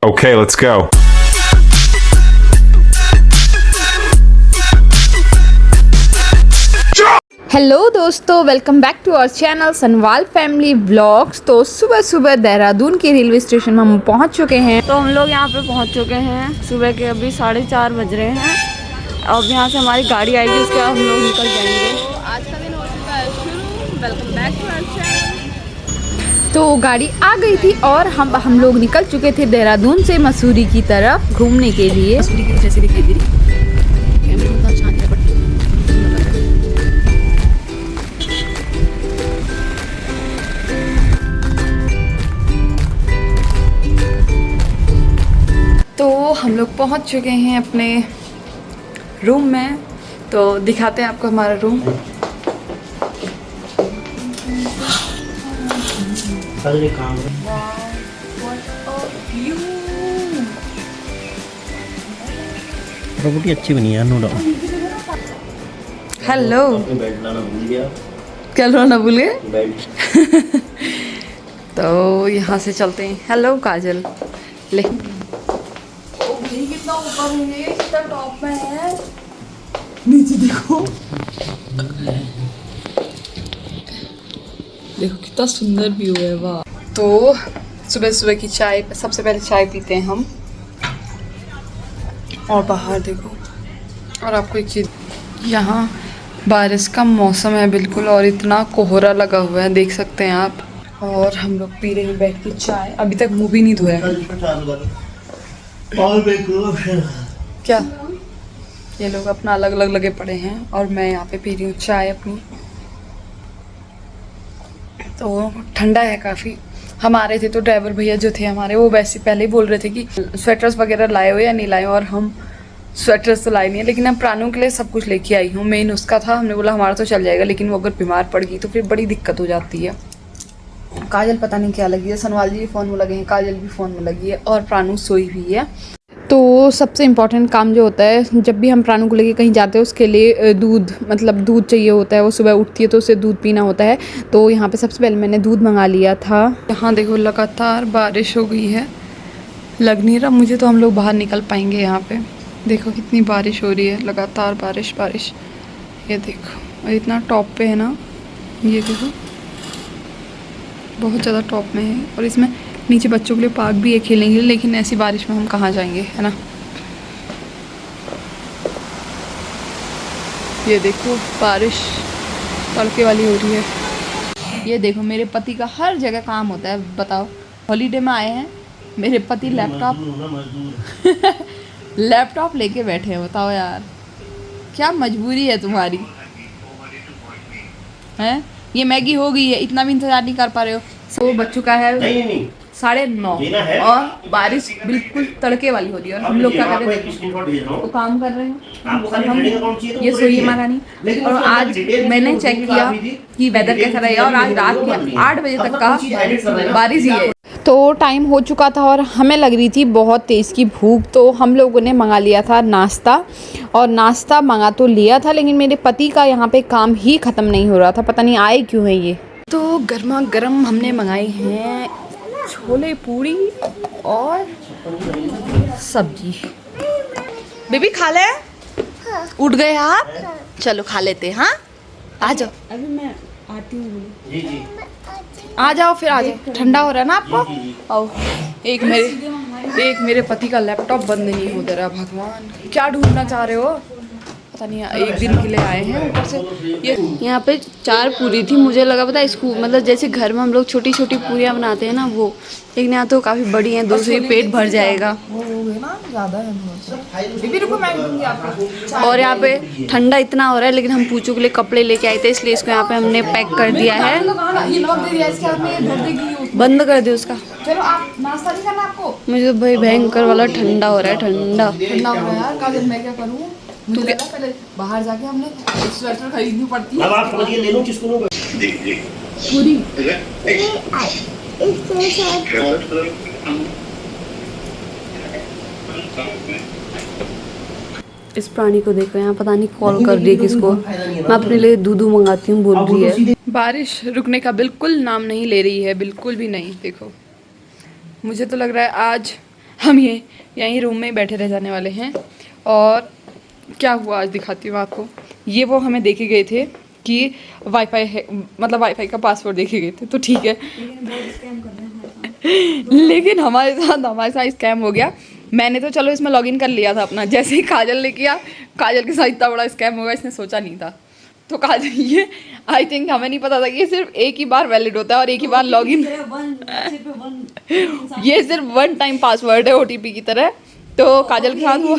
Okay, let's go. Hello दोस्तों, welcome back to our channel Sanwal family vlogs. तो सुबह सुबह देहरादून के रेलवे स्टेशन में हम पहुंच चुके हैं। तो हम लोग यहाँ पे पहुँच चुके हैं। सुबह के अभी 4:30 बज रहे हैं। अब यहाँ से हमारी गाड़ी आएगी, उसके बाद हम लोग निकल जाएंगे। तो आज का दिन हो चुका है शुरू। Welcome back to our channel. तो गाड़ी आ गई थी और हम लोग निकल चुके थे देहरादून से मसूरी की तरफ घूमने के लिए। मसूरी की जैसे दिखाई दे रही कैमरे में तो शांत है, तो हम लोग पहुंच चुके हैं अपने रूम में। तो दिखाते हैं आपको हमारा रूम। प्रॉपर्टी अच्छी बनी है, नो डाउट। हेलो, बेल्ट लाना भूल गया। क्या लाना भूल गए? तो यहाँ से चलते हैं। हेलो काजल, ले कितना ऊपर है, कितना टॉप में है। नीचे देखो, देखो कितना सुंदर व्यू है, वाह। तो सुबह सुबह की चाय, सबसे पहले चाय पीते हैं हम। और बाहर देखो, और आपको एक चीज़, यहाँ बारिश का मौसम है बिल्कुल, और इतना कोहरा लगा हुआ है, देख सकते हैं आप। और हम लोग पी रहे हैं बैठ के चाय। अभी तक मुँह भी नहीं धोया। क्या ये लोग अपना अलग अलग लगे पड़े हैं और मैं यहाँ पे पी रही हूँ चाय अपनी। तो ठंडा है काफ़ी। हम आ रहे थे तो ड्राइवर भैया जो थे हमारे, वो वैसे पहले ही बोल रहे थे कि स्वेटर्स वगैरह लाए हो या नहीं लाए हो, और हम स्वेटर्स तो लाए नहीं है, लेकिन हम प्राणों के लिए सब कुछ लेके आई हूँ। मेन उसका था, हमने बोला हमारा तो चल जाएगा, लेकिन वो अगर बीमार पड़ गई तो फिर बड़ी दिक्कत हो जाती है। काजल पता नहीं क्या लगी है, सनवाल जी भी फ़ोन में लगे हैं, काजल भी फ़ोन में लगी है, और प्राणू सोई हुई है। तो सबसे इम्पॉर्टेंट काम जो होता है, जब भी हम प्राणू को लेके कहीं जाते हैं, उसके लिए दूध, मतलब दूध चाहिए होता है। वो सुबह उठती है तो उसे दूध पीना होता है। तो यहाँ पे सबसे पहले मैंने दूध मंगा लिया था। यहाँ देखो लगातार बारिश हो गई है, लग नहीं रहा मुझे तो हम लोग बाहर निकल पाएंगे। यहाँ पे देखो कितनी बारिश हो रही है, लगातार बारिश बारिश। ये देखो, और इतना टॉप पे है ना, ये देखो बहुत ज़्यादा टॉप में है। और इसमें नीचे बच्चों के लिए पार्क भी है खेलने के लिए, लेकिन ऐसी बारिश में हम कहाँ जाएंगे, है ना। ये देखो बारिश तड़के वाली हो रही है। ये देखो मेरे पति का हर जगह काम होता है। बताओ, हॉलीडे में आए हैं, मेरे पति लैपटॉप लेके बैठे हैं। बताओ यार, क्या मजबूरी है तुम्हारी, हैं? ये मैगी हो गई है, इतना भी इंतजार नहीं कर पा रहे हो। वो बच्चों का है 9:30 और बारिश बिल्कुल तड़के वाली हो रही है, और हम लोग क्या कर रहे हैं, तो काम कर रहे हैं। और हम ये सोइए महारानी। और आज मैंने चेक किया कि वेदर कैसा रहेगा, और आज रात के 8 बजे तक का बारिश ही है। तो टाइम हो चुका था और हमें लग रही थी बहुत तेज़ की भूख। तो हम लोगों ने मंगा लिया था नाश्ता, और नाश्ता मंगा तो लिया था, लेकिन मेरे पति का यहाँ पे काम ही ख़त्म नहीं हो रहा था, पता नहीं आए क्यों है ये। तो गर्मा गर्म हमने मंगाई हैं छोले पूरी और सब्जी। बेबी खा ले? उठ गए आप? चलो खा लेते। हाँ आ जाओ, अभी मैं आती हूँ। आ जाओ, फिर आ जाओ। ठंडा हो रहा है ना आपको? आओ। एक मेरे पति का लैपटॉप बंद नहीं हो दे रहा। भगवान, क्या ढूंढना चाह रहे हो? पता नहीं, एक दिन के लिए आए हैं ऊपर से। ये यहाँ पे 4 पूरी थी, मुझे लगा पता है स्कूल, मतलब जैसे घर में हम लोग छोटी छोटी पूरियाँ बनाते हैं ना, वो। लेकिन यहाँ तो काफ़ी बड़ी हैं, 2 से ही पेट भर जाएगा। वो हो गए ना ज़्यादा है। बेबी रुको, मैं दूंगी आपको। और यहाँ पे ठंडा इतना हो रहा है, लेकिन हम पूछू के लिए कपड़े लेके आए थे, इसलिए इसको यहाँ पे हमने पैक कर दिया है। ये लॉक दे दिया, इसके हाथ में ये भर देगी। बंद कर दे उसका। चलो, आप नाश्ता नहीं करना आपको? मुझे तो भाई भयंकर वाला ठंडा हो रहा है, ठंडा। ठंडा हो रहा है यार। काजल, मैं क्या करूँ? तू क्या, पहले बाहर जाके हमने स्वेटर खरीदनी पड़ती है। अब आप समझिए, ले लो किसको लोगे? पूरी इस प्राणी को देखो, यहाँ पता नहीं कॉल कर रही है किसको। मैं अपने लिए दूध मंगाती हूँ, बोल रही है। बारिश रुकने का बिल्कुल नाम नहीं ले रही है, बिल्कुल भी नहीं। देखो, मुझे तो लग रहा है आज हम ये यहीं रूम में ही बैठे रह जाने वाले हैं। और क्या हुआ आज दिखाती हूँ आपको। ये वो हमें देखे गए थे कि वाईफाई है, मतलब वाईफाई का पासवर्ड देखे गए थे, तो ठीक है। लेकिन हमारे साथ स्कैम हो गया। मैंने तो चलो इसमें लॉगिन कर लिया था अपना, जैसे ही काजल ने किया, काजल के साथ इतना बड़ा स्कैम होगा इसने सोचा नहीं था। तो काजल ये आई थिंक हमें नहीं पता था कि ये सिर्फ एक ही बार वैलिड होता है और एक ही बार लॉगिन, ये सिर्फ 1 टाइम पासवर्ड है OTP की तरह। तो काजल के साथ वो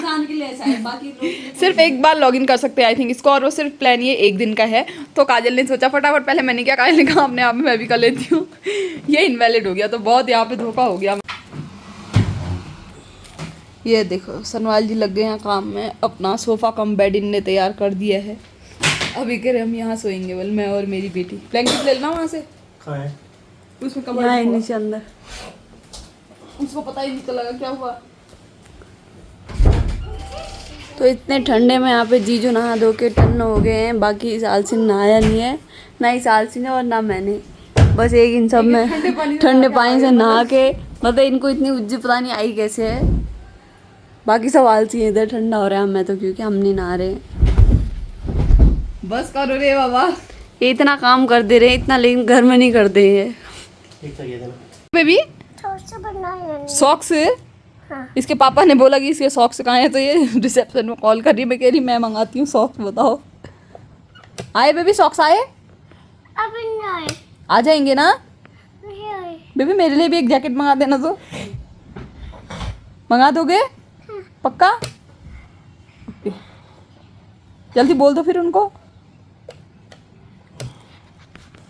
सिर्फ एक बार लॉगिन कर सकते हैं आई थिंक इसको, और वो सिर्फ प्लान ये 1 दिन का है। तो काजल ने सोचा फटाफट, पहले मैंने क्या, काजल ने कहा अपने आप में मैं भी कर लेती हूँ। ये इनवैलिड हो गया, तो बहुत यहाँ पे धोखा हो गया। ये देखो सनवाल जी लग गए हैं काम में, अपना सोफ़ा कम बेड इनने तैयार कर दिया है। अभी कह रहे हम यहाँ सोएंगे, बोल मैं और मेरी बेटी। ब्लैंकेट ले लेना वहाँ से, उसमें कमर नीचे अंदर, उसको पता ही नहीं चला क्या हुआ। तो इतने ठंडे में यहाँ पे जीजू नहा धो के टन्न हो गए हैं। बाकी इस आलसी ने नहाया नहीं है, ना इस आलसी ने और ना मैंने, बस एक इन सब में ठंडे पानी से नहा के, मतलब इनको इतनी उज्जी पता नहीं आई कैसे है। बाकी सब आलसी है, इधर ठंडा हो रहा है, हमें तो क्योंकि हम नहीं नहा रहे। बस करो रे बाबा, ये इतना काम कर दे रहे हैं इतना, लेकिन घर में नहीं कर दे हैं। बेबी सॉक्स, इसके पापा ने बोला कि इसके सॉक्स कहाँ हैं, तो ये रिसेप्शन में कॉल कर रही है। मैं कह रही मैं मंगाती हूँ सॉक्स, बताओ आए बेबी, सॉक्स आए? अभी नहीं आए। आ जाएंगे ना नहीं आए। बेबी, मेरे लिए भी एक जैकेट मंगा देना, तो मंगा दोगे पक्का? जल्दी बोल दो फिर उनको।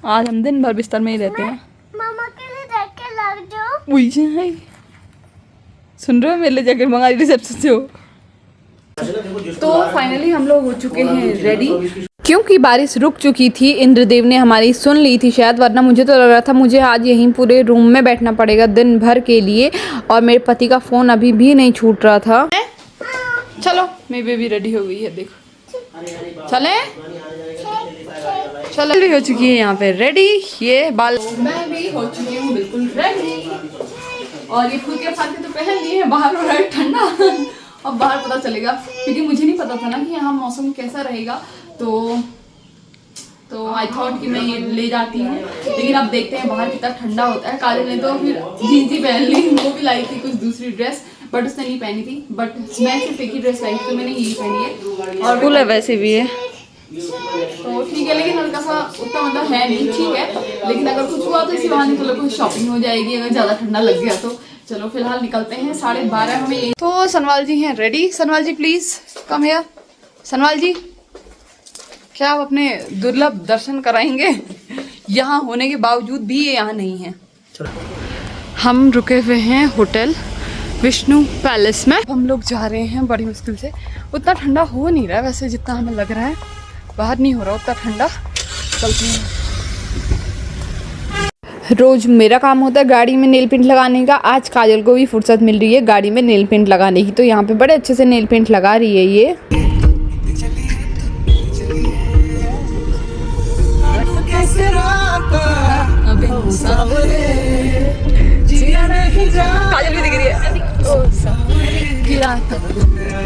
आज हम दिन भर बिस्तर में ही रहते हैं। मामा के लिए जैकेट ला दो। उई जाए, सुन रहे हो, मेरे लिए जैकेट मंगा रिसेप्शन से हो। तो फाइनली हम लोग हो चुके हैं रेडी, क्योंकि बारिश रुक चुकी थी। इंद्रदेव ने हमारी सुन ली थी शायद, वरना मुझे तो लग रहा था मुझे आज यहीं पूरे रूम में बैठना पड़ेगा दिन भर के लिए। और मेरे पति का फ़ोन अभी भी नहीं छूट रहा था। चलो मेरी बेबी रेडी हो गई है, देखो चले चलो भी हो चुकी है यहाँ पे रेडी। ये बाल, मैं भी हो चुकी हूँ बिल्कुल रेडी, और ये फुलके फालके तो पहन लिए हैं। बाहर हो रहा है ठंडा, अब बाहर पता चलेगा, क्योंकि मुझे नहीं पता था ना कि यहाँ मौसम कैसा रहेगा। तो आई थॉट कि मैं ये ले जाती हूँ, लेकिन अब देखते हैं बाहर कितना ठंडा होता है। काजल ने तो फिर जीन्स ही पहन ली, वो भी लाई थी कुछ दूसरी ड्रेस, बट उसने नहीं पहनी थी। बट मैं सिर्फ एक ही ड्रेस लाई थी, तो मैंने यही पहनी है। और कूल है वैसे भी है, तो ठीक है, लेकिन हल्का सा उतना मतलब है नहीं, ठीक है। लेकिन अगर कुछ हुआ तो इसी बहाने तो लोगों को शॉपिंग हो जाएगी, अगर ज़्यादा ठंडा लग गया तो। चलो फिलहाल निकलते हैं, 12:30 हमें यही। तो सनवाल जी हैं ready. Sanwal ji please come here. Sanwal ji, क्या आप अपने दुर्लभ दर्शन कराएंगे? यहाँ होने के बावजूद भी ये यहाँ नहीं है। हम रुके हुए हैं होटल विष्णु पैलेस में। हम लोग जा रहे हैं बड़ी मुश्किल से। उतना ठंडा हो नहीं रहा है वैसे जितना हमें लग रहा है, बाहर नहीं हो रहा उतना ठंडा। चलते हैं। रोज़ मेरा काम होता है गाड़ी में नेल पेंट लगाने का, आज काजल को भी फुर्सत मिल रही है गाड़ी में नेल पेंट लगाने की, तो यहाँ पे बड़े अच्छे से नेल पेंट लगा रही है ये। काजल भी दिख रही है।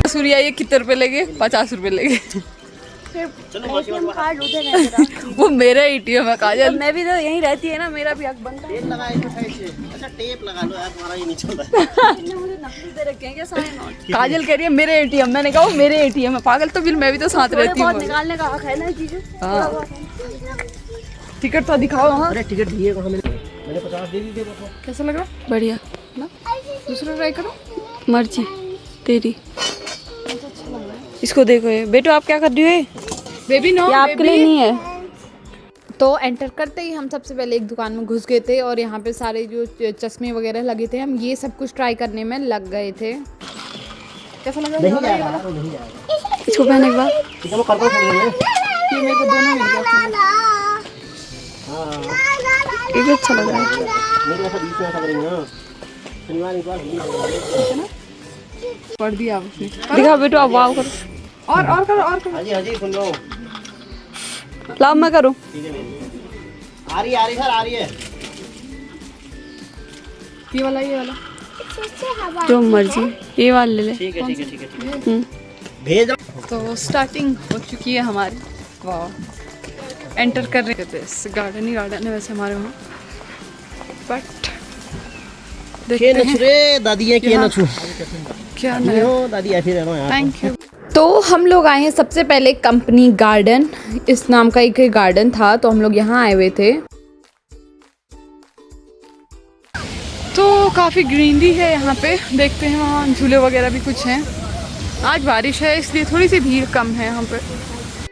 सूर्या ये कितने रुपए लेंगे? 50 रुपए लेंगे। कार्ड उधर है मेरा। वो मेरा ATM है काजल। मैं भी तो यहीं रहती है ना, मेरा भी हक बनता है। अच्छा टेप लगा लो यार, तुम्हारा ये नहीं चल रहा है। मुझे नकली दे रखे हैं क्या सारे नोट? काजल कह रही है मेरे ATM, मैंने कहा वो मेरे ATM है। पागल, तो फिर मैं भी तो साथ रहती हूँ। बहुत निकालने का हक है ना जीजू। हाँ, टिकट तो दिखाओ। हाँ, अरे टिकट दिए कहाँ? मैंने 50 दे दी। कैसा लग रहा? बढ़िया ना दूसरा ट्राई करो, मर्जी तेरी। इसको देखो ये बेटो, आप क्या कर रही हो? ये बेबी नो, आपके लिए नहीं है। तो एंटर करते ही हम सबसे पहले एक दुकान में घुस गए थे, और यहाँ पे सारे जो चश्मे वगैरह लगे थे, हम ये सब कुछ ट्राई करने में लग गए थे। कैसा लग रहा है? नहीं जाएगा, वो नहीं जाएगा। इसको पहनने के बाद ठीक है, वो कर दो थोड़ी देर में। ये मेरे को दोनों मिल गया। ये भी अच्छा लग रहा है। मेरे ऐसा बीच में ऐसा करेंगे ना, शनिवार इतवार है ना, पढ़ दिया आपने। दिखाओ बेटो, आप वाव करो। और करो, और करो। हाँ जी सुन लो। लाओ मैं करूँ। ठीक है, आ रही है सर, आ रही है। ये वाला से हवा जो मर्जी, ये वाला ले ले। ठीक है ठीक है ठीक है ठीक है। भेज दो। तो स्टार्टिंग हो चुकी है हमारी। वाह, एंटर कर रहे थे इस गार्डन ही गार्डन है वैसे हमारे वहाँ, बट के नछरे दादी है के नछु क्या नहीं हो दादी ऐसे रहना यार। Thank you. तो हम लोग आए हैं सबसे पहले कंपनी गार्डन, इस नाम का एक गार्डन था, तो हम लोग यहाँ आए हुए थे। तो काफ़ी ग्रीनरी है यहाँ पे, देखते हैं वहाँ झूले वगैरह भी कुछ हैं। आज बारिश है इसलिए थोड़ी सी भीड़ कम है यहाँ पे।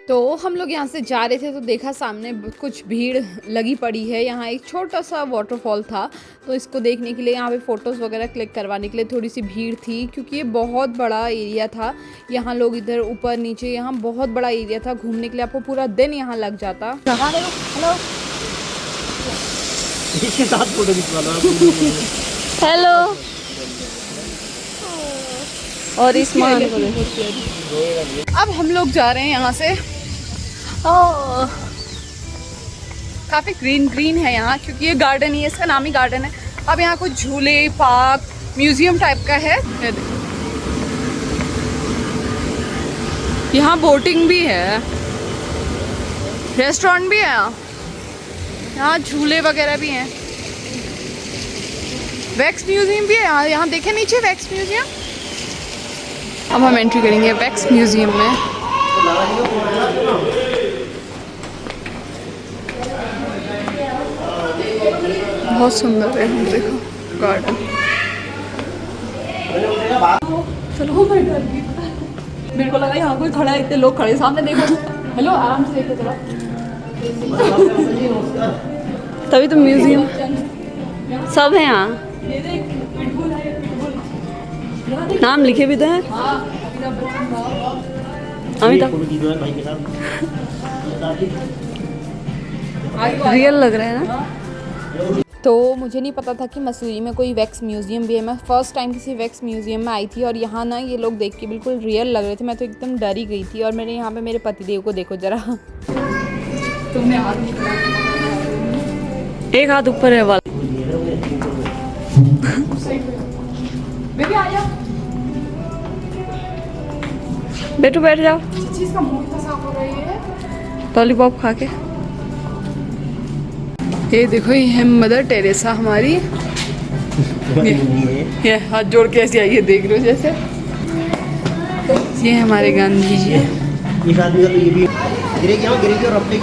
तो हम लोग यहाँ से जा रहे थे तो देखा सामने कुछ भीड़ लगी पड़ी है। यहाँ एक छोटा सा वाटरफॉल था, तो इसको देखने के लिए यहाँ पे फ़ोटोज़ वगैरह क्लिक करवाने के लिए थोड़ी सी भीड़ थी, क्योंकि ये बहुत बड़ा एरिया था। यहाँ लोग इधर ऊपर नीचे, यहाँ बहुत बड़ा एरिया था, घूमने के लिए आपको पूरा दिन यहाँ लग जाता। हेलो इसके साथ फोटो खिंचवाना। हेलो, और इस अब हम लोग जा रहे हैं यहाँ से। काफ़ी ग्रीन ग्रीन है यहाँ, क्योंकि ये गार्डन ही है, इसका नाम ही गार्डन है। अब यहाँ कुछ झूले, पार्क, म्यूजियम टाइप का है। यहाँ बोटिंग भी है, रेस्टोरेंट भी है, यहाँ झूले वगैरह भी हैं, वैक्स म्यूजियम भी है यहाँ देखें नीचे वैक्स म्यूजियम। अब हम एंट्री करेंगे वैक्स म्यूजियम में। बहुत सुंदर है, देखो गार्डन। चलो, मेरे को लगा यहाँ कोई खड़ा है, इतने लोग खड़े सामने, देखो। हेलो, आराम से देखो जरा। तभी तो म्यूजियम सब है यहाँ, नाम लिखे भी तो हैं। अमिताभ रियल लग रहा है ना। तो मुझे नहीं पता था कि मसूरी में कोई वैक्स म्यूज़ियम भी है। मैं फ़र्स्ट टाइम किसी वैक्स म्यूज़ियम में आई थी, और यहाँ ना ये लोग देख के बिल्कुल रियल लग रहे थे। मैं तो एकदम डर ही गई थी। और मैंने यहाँ पे मेरे पतिदेव को देखो जरा, तुमने एक हाथ ऊपर है वाला। बेबी आ जाओ, बेटू बैठ जाओ, चीज़ का मुंह इतना साफ हो रही है। लॉलीपॉप खा के। ये देखो, ये है मदर टेरेसा हमारी। ये हाथ जोड़ के ऐसे आई है, देख रहे हो जैसे। ये हमारे गांधी जी। इस आदमी का तो ये भी गिरेगी और अपने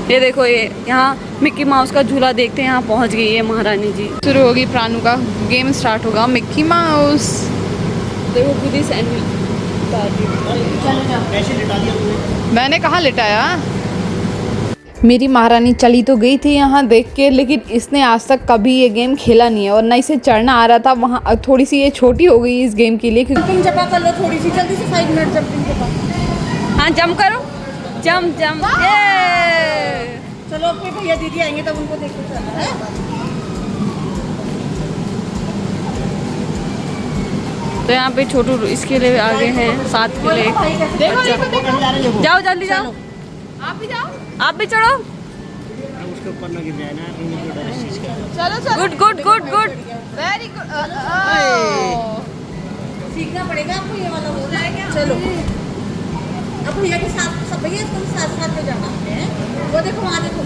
ये देखो, ये यहाँ मिक्की माउस का झूला देखते हैं, यहाँ पहुँच गई है महारानी जी। शुरू होगी प्राणु का गेम, स्टार्ट होगा मिक्की माउस। देखो खुद ही सैंडविच ऐसे लिटा दिया तुमने। मैंने कहाँ लिटाया। मेरी महारानी चली तो गई थी यहाँ देख के, लेकिन इसने आज तक कभी ये गेम खेला नहीं है, और ना इसे चढ़ना आ रहा था। वहाँ थोड़ी सी ये छोटी हो गई इस गेम के लिए। जंपिंग जपा कर लो थोड़ी सी, जल्दी से 5 मिनट जंपिंग जपा। हाँ, जंप करो, जंप जंप। चलो, अपने भैया दीदी आएंगे तब उनको देखो चलना है। तो यहाँ पे छोटू इसके लिए आगे हैं, साथ के लिए। जाओ जल्दी जाओ, आप भी जाओ, आप भी चढ़ो। उसके ऊपर ना गिर जाए ना, मुझे डर इस चीज़ का। चलो चलो। Good good good good. Very good. सीखना पड़ेगा आपको ये वाला होता है क्या। चलो, अब भैया के साथ सब भैया तुम साथ साथ में जाना है। वो देखो वहाँ देखो,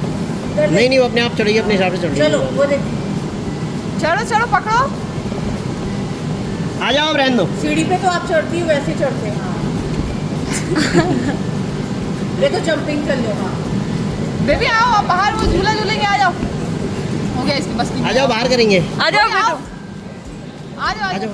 नहीं नहीं, वो अपने आप चढ़िए, अपने हिसाब से चढ़िए। चलो वो देखो, चलो चलो, पकड़ो। आ जाओ, अब रहने दो। सीढ़ी पे तो आप चढ़ती हो, वैसे चढ़ते हैं। ये तो जंपिंग कर लो। हाँ, बेबी आओ, आप बाहर वो झूला झूलेंगे, आ जाओ। हो गया इसकी बस की। आ जाओ, बाहर करेंगे। आ जाओ बेटो, आ जाओ आ जाओ।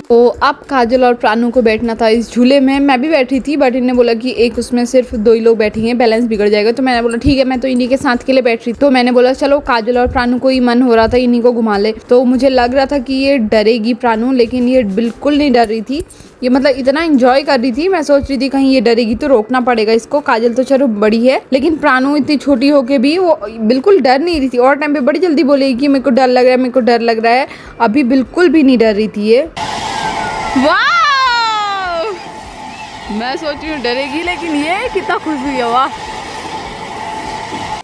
तो अब काजल और प्राणु को बैठना था इस झूले में। मैं भी बैठी थी, बट इन्हें बोला कि एक उसमें सिर्फ 2 ही लोग बैठेंगे, बैलेंस बिगड़ जाएगा। तो मैंने बोला ठीक है, मैं तो इन्हीं के साथ के लिए बैठ रही। तो मैंने बोला चलो, काजल और प्राणु को ही मन हो रहा था इन्हीं को घुमा ले। तो मुझे लग रहा था कि ये डरेगी प्राणु, लेकिन ये बिल्कुल नहीं डर रही थी। ये मतलब इतना एंजॉय कर रही थी, मैं सोच रही थी कहीं ये डरेगी तो रोकना पड़ेगा इसको। काजल तो चलो बड़ी है, लेकिन प्राणु इतनी छोटी होके भी वो बिल्कुल डर नहीं रही थी। और टाइम पे बड़ी जल्दी बोलेगी कि मेरे को डर लग रहा है, मेरे को डर लग रहा है। अभी बिल्कुल भी नहीं डर रही थी ये। वाह, मैं सोच रही हूँ डरेगी, लेकिन ये कितना खुश हुई है। वाह,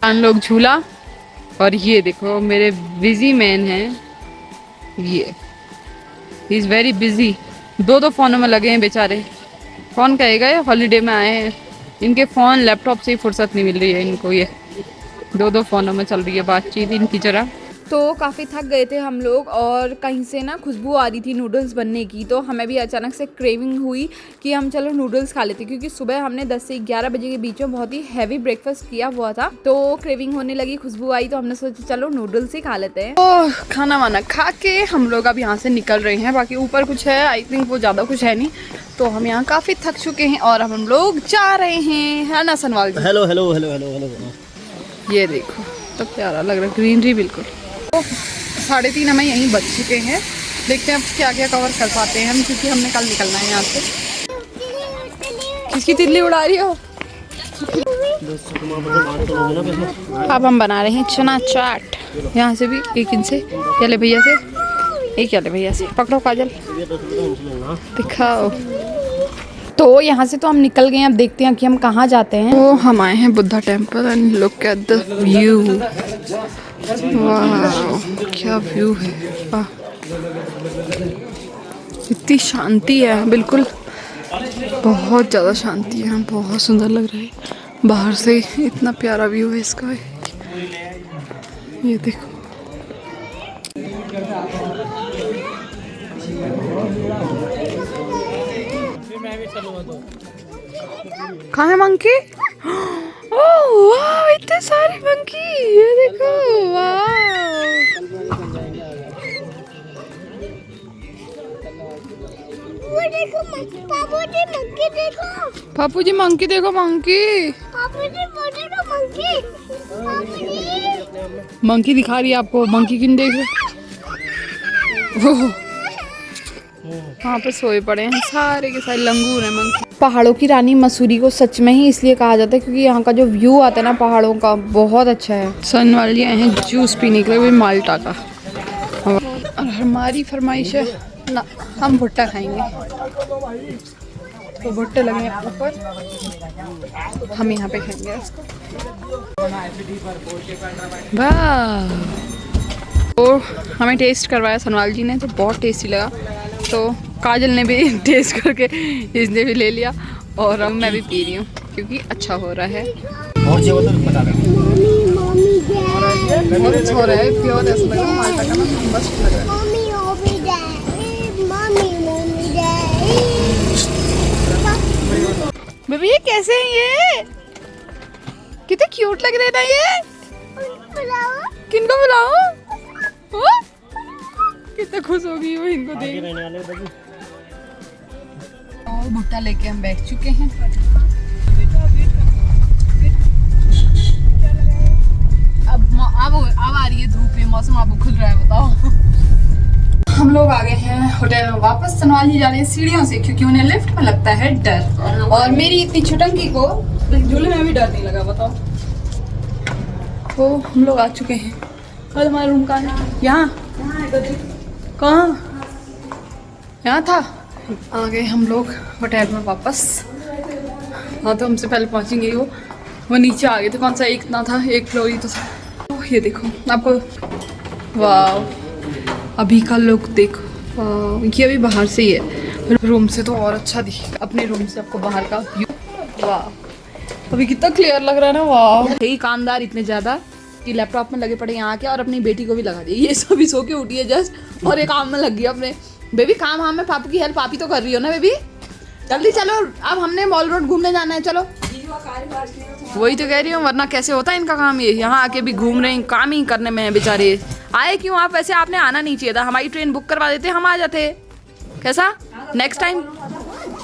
हम लोग झूला और ये देखो मेरे बिजी मैन हैं, ये ही इज़ वेरी बिजी। दो फोनों में लगे हैं बेचारे। कौन कहेगा ये हॉलीडे में आए हैं, इनके फ़ोन लैपटॉप से ही फुर्सत नहीं मिल रही है इनको। ये दो फोनों में चल रही है बातचीत इनकी जरा। तो काफ़ी थक गए थे हम लोग और कहीं से ना खुशबू आ रही थी नूडल्स बनने की, तो हमें भी अचानक से क्रेविंग हुई कि हम चलो नूडल्स खा लेते, क्योंकि सुबह हमने 10 से 11 बजे के बीच में बहुत ही हैवी ब्रेकफास्ट किया हुआ था। तो क्रेविंग होने लगी, खुशबू आई तो हमने सोचा चलो नूडल्स ही खा लेते हैं। तो खाना वाना खा के हम लोग अब यहाँ से निकल रहे हैं। बाकी ऊपर कुछ है, आई थिंक वो ज़्यादा कुछ है नहीं। तो हम यहाँ काफ़ी थक चुके हैं और हम लोग जा रहे हैं, है ना Sanwal ji? Hello hello hello hello hello. ये देखो तो प्यारा लग रहा है, ग्रीनरी बिल्कुल। तो 3:30 हमें यहीं बच चुके हैं। देखते हैं अब क्या क्या कवर कर पाते हैं हम, क्योंकि हमने कल निकलना है यहाँ से। किसकी तितली उड़ा रही हो? अब हम बना रहे हैं चना चाट। यहाँ से भी एक इनसे, चले भैया से, एक चले भैया से। पकड़ो काजल, दिखाओ। तो यहाँ से तो हम निकल गए हैं, अब देखते हैं कि हम कहाँ जाते हैं। तो हम आए हैं Buddha temple and look at the view. वाह क्या व्यू है, वाह इतनी शांति है, बिल्कुल बहुत ज़्यादा शांति है, बहुत सुंदर लग रहा है। बाहर से इतना प्यारा व्यू है इसका, ये देखो। कहाँ है मंकी? ओह वाह इतने सारे मंकी, ये देखो वाह। वो देखो पापू जी मंकी देखो। पापू जी मंकी देखो, मंकी। पापू जी वो देखो मंकी। पापू जी मंकी दिखा रही है आपको, मंकी क्यों देख रहे? वहाँ पे सोए पड़े हैं सारे के सारे लंगूर हैं मंकी। पहाड़ों की रानी मसूरी को सच में ही इसलिए कहा जाता है क्योंकि यहाँ का जो व्यू आता है ना पहाड़ों का, बहुत अच्छा है। सनवाल जी आए हैं जूस पीने के लिए, भी माल्टा का। और हमारी फरमाइश है ना, हम भुट्टा खाएंगे। तो भुट्टे लगे हैं ऊपर, हम यहाँ पे खाएंगे इसको। वाह, तो हमें टेस्ट करवाया सनवाल जी ने, तो बहुत टेस्टी लगा। तो काजल ने भी टेस्ट करके इसने भी ले लिया और अब मैं भी पी रही हूँ क्योंकि अच्छा हो रहा है। और जो तो बता रहे बहुत अच्छा हो रहा है, प्योर ऐसा लग रहा है माल्टा का ना, मस्त लग रहा है। मम्मी ओबी डैडी मम्मी डैडी। बेबी ये कैसे हैं ये? कितने क्यूट लग रहे हैं ना ये। किनको बुलाओ? कितना खुश हो गई वो इनको देख। रहने वाले बाबू। और भुट्टा लेके हम बैठ चुके हैं। अब आ रही है धूप, ये मौसम अब खुल रहा है, बताओ। हम लोग आ गए हैं होटल में वापस। सनवाल जी जा रहे हैं सीढ़ियों से क्योंकि उन्हें लिफ्ट में लगता है डर, और मेरी इतनी छुटंकी को झूले में भी डर नहीं लगा, बताओ। तो हम लोग आ चुके हैं। कल हमारा रूम कहाँ है? यहाँ कहाँ? यहाँ था। आ गए हम लोग होटल में वापस। हाँ तो हमसे पहले पहुँचेंगे वो नीचे आ गए थे। कौन सा एक ना था, एक फ्लोर ही तो था। तो ये देखो आपको, वाह अभी का लुक देखो, वाह ये अभी बाहर से ही है, रूम से तो और अच्छा दिखेगा। अपने रूम से आपको बाहर का व्यू, वाह अभी कितना क्लियर लग रहा है ना, वाह। यही कामदार इतने ज़्यादा कि लैपटॉप में लगे पड़े यहाँ के, और अपनी बेटी को भी लगा दिए। ये सभी सो के उठी है जस्ट और ये काम में लग गया अपने। बेबी काम में पापू की हेल्प आप ही तो कर रही हो ना बेबी, जल्दी चलो। अब हमने मॉल रोड घूमने जाना है, चलो। वही तो कह रही हूँ, वरना कैसे होता है इनका काम। ये यहाँ आके भी घूम रहे हैं, काम ही करने में है बेचारे। आए क्यों आप? वैसे आपने आना नहीं चाहिए था, हमारी ट्रेन बुक करवा देते, हम आ जाते। कैसा नेक्स्ट टाइम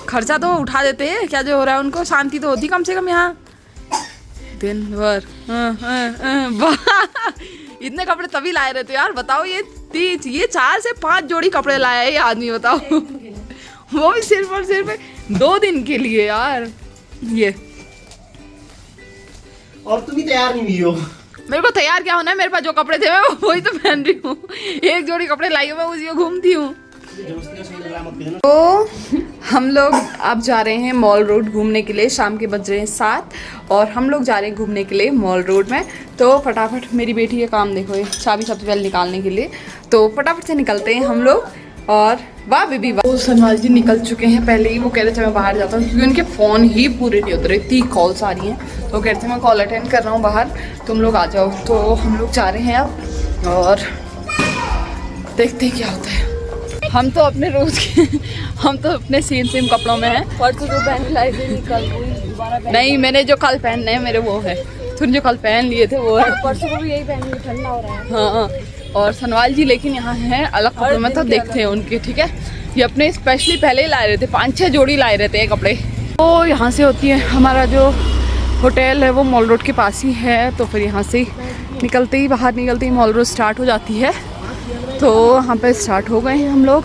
खर्चा तो उठा देते हैं। क्या जो हो रहा है उनको शांति तो होती कम से कम यहाँ दिन भर। इतने कपड़े तभी लाए रहते यार, बताओ। ये 4 से 5 जोड़ी कपड़े लाया है ये आदमी, बताओ। वो भी सिर्फ और सिर्फ 2 दिन के लिए यार। ये और तुम भी तैयार नहीं हुई हो। मेरे को तैयार क्या होना है, मेरे पास जो कपड़े थे मैं वही तो पहन रही हूँ। एक जोड़ी कपड़े लाई हूँ मैं, उसी को घूमती हूँ। तो हम लोग अब जा रहे हैं मॉल रोड घूमने के लिए। शाम के बज रहे हैं 7 और हम लोग जा रहे हैं घूमने के लिए मॉल रोड में। तो फटाफट मेरी बेटी का काम देखो, ये चाबी सबसे पहले निकालने के लिए। तो फटाफट से निकलते हैं हम लोग। और वाह बेबी वाह। तो सनवाल जी निकल चुके हैं पहले ही। वो कह रहे थे मैं बाहर जाता हूँ क्योंकि उनके फ़ोन ही पूरे नहीं उतरे, इतनी कॉल्स आ रही हैं। तो कह रहे थे मैं कॉल अटेंड कर रहा हूँ बाहर, तुम लोग आ जाओ। तो हम लोग जा रहे हैं अब और देखते हैं क्या होता है। हम तो अपने रोज के हम तो अपने सेम कपड़ों में हैं। परसों जो पहन लाई थी कल दोबारा नहीं, मैंने जो कल पहनने हैं मेरे वो है। तुम जो कल पहन लिए थे वो है। परसों को भी यही पहन ली, ठंडा हो रहा है। हाँ, और सनवाल जी लेकिन यहाँ हैं अलग कपड़ों में, तो देखते हैं उनके। ठीक है, ये अपने स्पेशली पहले ही लाए रहे थे, 5-6 जोड़ी लाए रहते हैं कपड़े। तो यहाँ से होती है हमारा जो होटल है वो मॉल रोड के पास ही है। तो फिर यहाँ से निकलते ही बाहर निकलते ही मॉल रोड स्टार्ट हो जाती है। तो यहाँ पे स्टार्ट हो गए हैं हम लोग।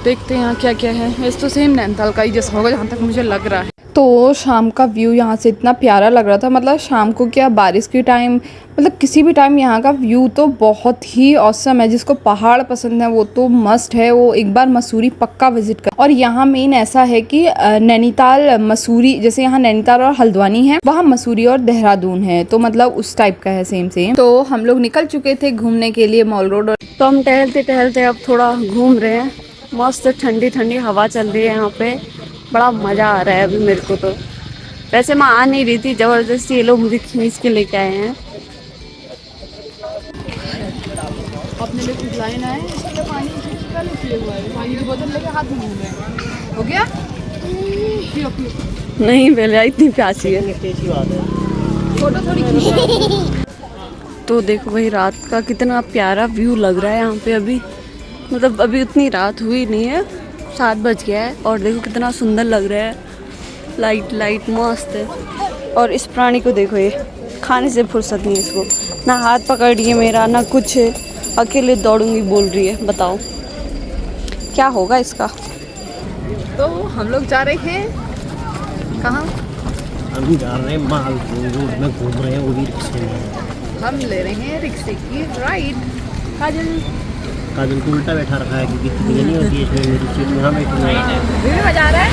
देखते हैं यहाँ क्या क्या है। वैसे तो सेम नैनीताल का ही जैसा होगा जहाँ तक मुझे लग रहा है। तो शाम का व्यू यहाँ से इतना प्यारा लग रहा था, मतलब शाम को क्या बारिश के टाइम, मतलब किसी भी टाइम यहाँ का व्यू तो बहुत ही ऑसम है। जिसको पहाड़ पसंद है वो तो मस्ट है, वो एक बार मसूरी पक्का विजिट कर। और यहाँ मेन ऐसा है कि नैनीताल मसूरी, जैसे यहाँ नैनीताल और हल्द्वानी है, वहाँ मसूरी और देहरादून है, तो मतलब उस टाइप का है सेम। तो हम लोग निकल चुके थे घूमने के लिए मॉल रोड। तो हम टहलते टहलते अब थोड़ा घूम रहे हैं। मस्त ठंडी ठंडी हवा चल रही है यहाँ पे, बड़ा मज़ा आ रहा है अभी मेरे को। तो वैसे मैं आ नहीं रही थी, ज़बरदस्ती ये लोग मुझे खींच के लेके आए हैं। अपने लिए कुछ लाइन आए, पानी किए हुआ है, पानी की बोतल लेके हाथ में घूम रहे हैं। हो गया? पियो पियो। नहीं बेला, इतनी प्यासी है। फोटो थोड़ी खींच। तो देखो भाई रात का कितना प्यारा व्यू लग रहा है यहाँ पे। अभी मतलब अभी उतनी रात हुई नहीं है, 7 बज गया है और देखो कितना सुंदर लग रहा है। लाइट मस्त है। और इस प्राणी को देखो, ये खाने से फुर्सत नहीं है इसको, ना हाथ पकड़ रही है मेरा ना कुछ, अकेले दौड़ूंगी बोल रही है। बताओ क्या होगा इसका। तो हम लोग जा रहे हैं कहाँ? हम जा रहे हैं माल रोड में, घूम रहे हैं वो भी रिक्शे में। हम ले रहे हैं रिक्शे की राइड। काजल को उल्टा बैठा रखा है क्योंकि टिकट नहीं होती है इसमें, मेरी सीट में हम बैठे मजा आ रहा है।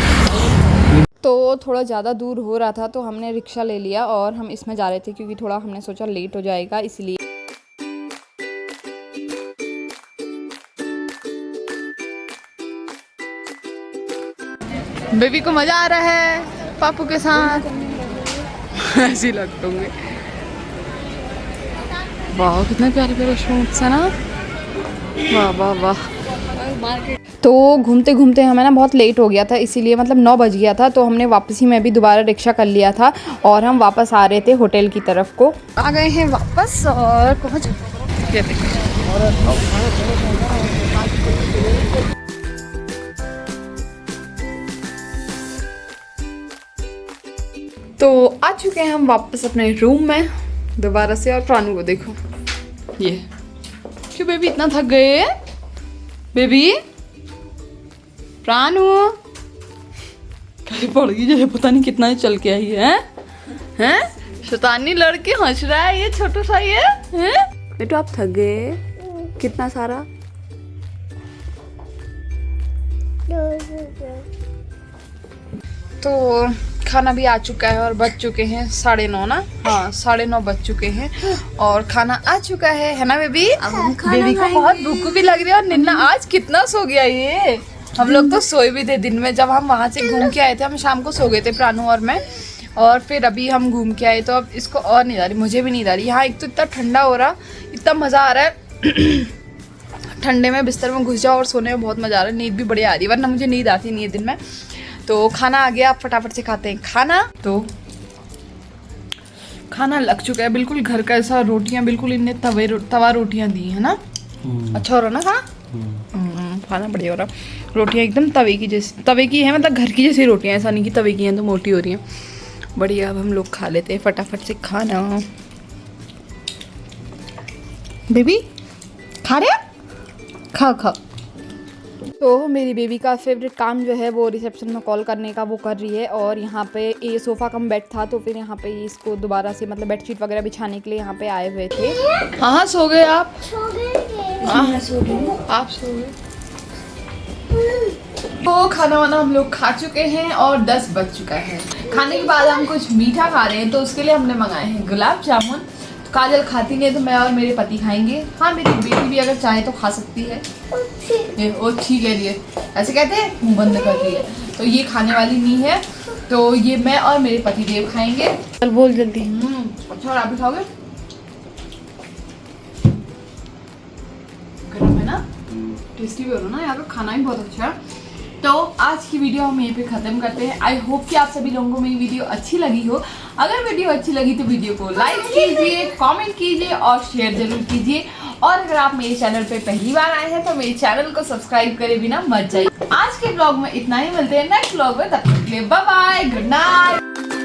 तो थोड़ा ज़्यादा दूर हो रहा था तो हमने रिक्शा ले लिया और हम इसमें जा रहे थे क्योंकि थोड़ा हमने सोचा लेट हो जाएगा इसलिए। बेबी को मज़ा आ रहा है पापू के साथ। ऐसी लगते होंगे। वाह कितने प्यारे प्यारे शूट्स है ना, वाह वाह वाह। तो घूमते घूमते हमें ना बहुत लेट हो गया था, इसीलिए मतलब 9 बज गया था। तो हमने वापसी में भी दोबारा रिक्शा कर लिया था और हम वापस आ रहे थे होटल की तरफ को। आ गए हैं वापस और पहुँच गए। तो आ चुके हैं हम वापस अपने रूम में दोबारा से। और प्राणु को देखो, ये क्यों बेबी इतना थक गए? बेबी प्राणु कहीं पड़ गई जैसे पता नहीं कितना चल के आई है। हैं शैतानी लड़के हंस रहा है ये छोटा सा ये हैं। बेटो आप थक गए कितना सारा। तो खाना भी आ चुका है और बज चुके हैं 9:30 ना। हाँ 9:30 बज चुके हैं और खाना आ चुका है ना बेबी? बेबी को बहुत भूख भी लग रही है और निन्ना आज कितना सो गया ये। हम लोग तो सोए भी थे दिन में, जब हम वहाँ से घूम के आए थे हम शाम को सो गए थे प्राणु और मैं। और फिर अभी हम घूम के आए तो अब इसको और नींद आ रही, मुझे भी नींद आ रही। यहाँ एक तो इतना ठंडा हो रहा, इतना मज़ा आ रहा है ठंडे में बिस्तर में घुस जाओ और सोने में बहुत मज़ा आ रहा है। नींद भी बढ़िया आ रही है, वरना मुझे नींद आती नहीं है दिन में। तो खाना आ गया, आप फटाफट से खाते हैं खाना। तो खाना लग चुका है बिल्कुल घर का ऐसा। रोटियां बिल्कुल इनने तवा रोटियां दी है ना। अच्छा हो रहा ना खाना बढ़िया हो रहा। रोटियां एकदम तवे की जैसी, तवे की है मतलब घर की जैसी रोटियां, ऐसा नहीं कि तवे की हैं तो मोटी हो रही हैं। बढ़िया, अब हम लोग खा लेते हैं फटाफट से खाना। बेबी खा रहे? खा खा। तो मेरी बेबी का फेवरेट काम जो है वो रिसेप्शन में कॉल करने का वो कर रही है। और यहाँ पे ये सोफ़ा कम बेड था तो फिर यहाँ पे इसको दोबारा से मतलब बेडशीट वगैरह बिछाने के लिए यहाँ पे आए हुए थे। हाँ सो गए आप? सो गए। हाँ सो गए। आप सो गए? तो खाना वाना हम लोग खा चुके हैं और 10 बज चुका है। खाने के बाद हम कुछ मीठा खा रहे हैं, तो उसके लिए हमने मंगाए हैं गुलाब जामुन। तो काजल खाती नहीं है तो मैं और मेरे पति खाएंगे। हाँ, मेरी बेटी भी अगर चाहे तो खा सकती है। ये वो ठीक है, ये ऐसे कहते हैं, मुंह बंद कर दिए। तो ये खाने वाली नहीं है, तो ये मैं और मेरे पति देव खाएंगे। चल बोल जल्दी। अच्छा, और आप भी खाओगे? गरम है ना, टेस्टी भी हो रहा है ना, यहाँ का खाना भी बहुत अच्छा है। तो आज की वीडियो हम यहीं पे ख़त्म करते हैं। आई होप कि आप सभी लोगों को मेरी वीडियो अच्छी लगी हो। अगर वीडियो अच्छी लगी तो वीडियो को लाइक कीजिए, कमेंट कीजिए और शेयर जरूर कीजिए। और अगर आप मेरे चैनल पे पहली बार आए हैं तो मेरे चैनल को सब्सक्राइब करे बिना मत जाइए। आज के ब्लॉग में इतना ही, मिलते हैं नेक्स्ट ब्लॉग में, तब तक के लिए बाय बाय, गुड नाइट।